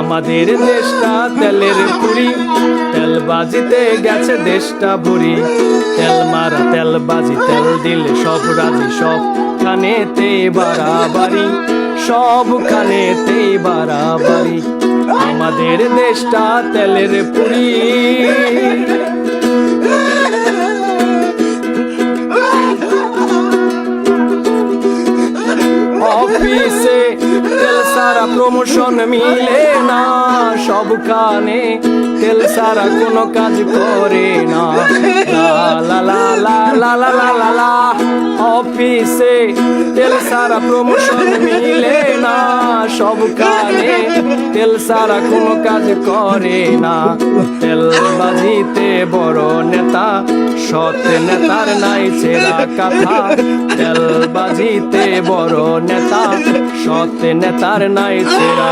আমাদের দেশটা তেলের পুরি, তেলবাজিতে গেছে দেশটা ভরি। তেল মারা তেলবাজি, তেল দিলে সব রাজি, সব খানেতে বাড়াবাড়ি, সব খানেতে বাড়াবাড়ি। আমাদের দেশটা তেলের পুরি। অফিসে তেল সারা প্রমোশন মিলে না, সবখানে তেল সারা কোনো কাজ করে না। লা লা লা লা লা লা লা লা। অফিসে তেল সারা প্রমোশন মিলে না, সবখানে তেল সারা কোনো কাজ করে না। তেলবাজিতে বড় নেতা, সৎ নেতার নাই ছেঁড়া কথা। তেলবাজিতে বড় নেতা, সৎ নেতার নাই ছেঁড়া